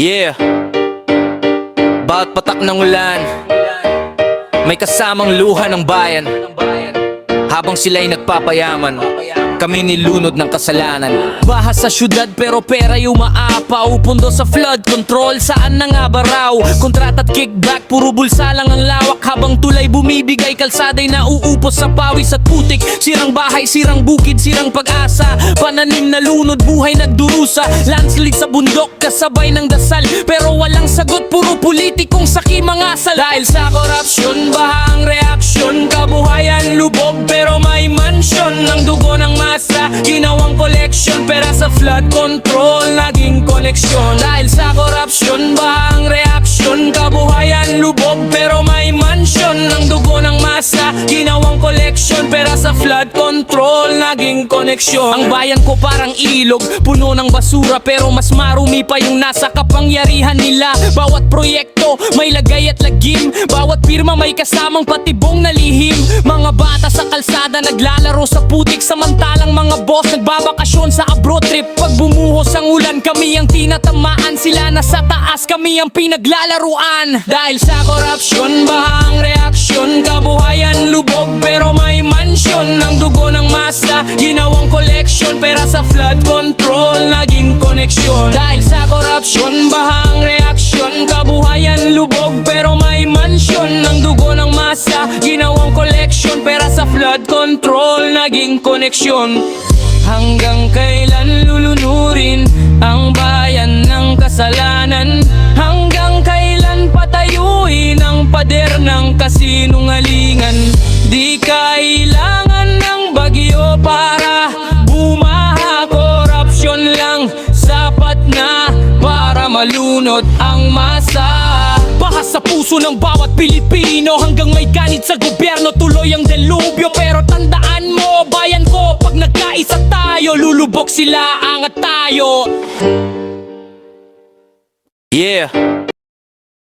Yeah. Bawat patak ng ulan may kasamang luha ng bayan. Habang sila'y nagpapayaman, kami nilunod ng kasalanan. Baha sa syudad pero pera yung maapaw. Pundo sa flood control, saan na nga ba raw? Kontrata at kickback, puro bulsa lang ang lawak. Habang tulay bumibigay, kalsada'y nauupos sa pawis at putik. Sirang bahay, sirang bukid, sirang pag-asa. Pananim na lunod, buhay nagdurusa. Landslide sa bundok, kasabay ng dasal. Pero walang sagot, puro politikong sakimangasal. Dahil sa korupsyon, baha ang reaksyon. Kabuhayan lubog pero may mansyon. Ang dugo ng masa, ginawang collection. Pera sa flood control, naging koneksyon. Dahil sa korupsyon, baha ang reaksyon. Kabuhayan lubog pero may mansyon. Ang dugo ng masa, ginawang collection. Pera sa flood control, naging koneksyon. Ang bayan ko parang ilog, puno ng basura. Pero mas marumi pa yung nasa kapangyarihan nila. Bawat proyekto may lagay at lagim. Bawat pirma may kasamang patibong na lihim. Mga bata sa kalsada naglalaro sa putik. Samantalang mga boss nagbabakasyon sa abroad trip. Pag bumuhos ang ulan, kami ang tinatamaan. Sila nasa taas, kami ang pinaglalaruan. Dahil sa korupsyon, baha ang reaksyon. Kabuhayan lubog pero may mansyon. Ang dugo ng masa, ginawang collection. Pera sa flood control, naging koneksyon. Dahil sa korupsyon, baha ang reaksyon. Kabuhayan lubog pero may mansyon. Ang dugo ng masa, ginawang collection. Pera sa flood control, naging koneksyon. Hanggang kailan lulunurin ang bayan ng kasalanan? Hanggang kailan patayuin ang pader ng kasinungalingan? Di kailangan ng bagyo para bumaha. Korupsyon lang sapat na para malunod ang masa. Baha sa puso ng bawat Pilipino. Hanggang may ganit sa gobyerno, tuloy ang delubyo. Pero tandaan mo, bayan ko, pag nagkaisa tayo, lulubog sila, angat tayo. Yeah.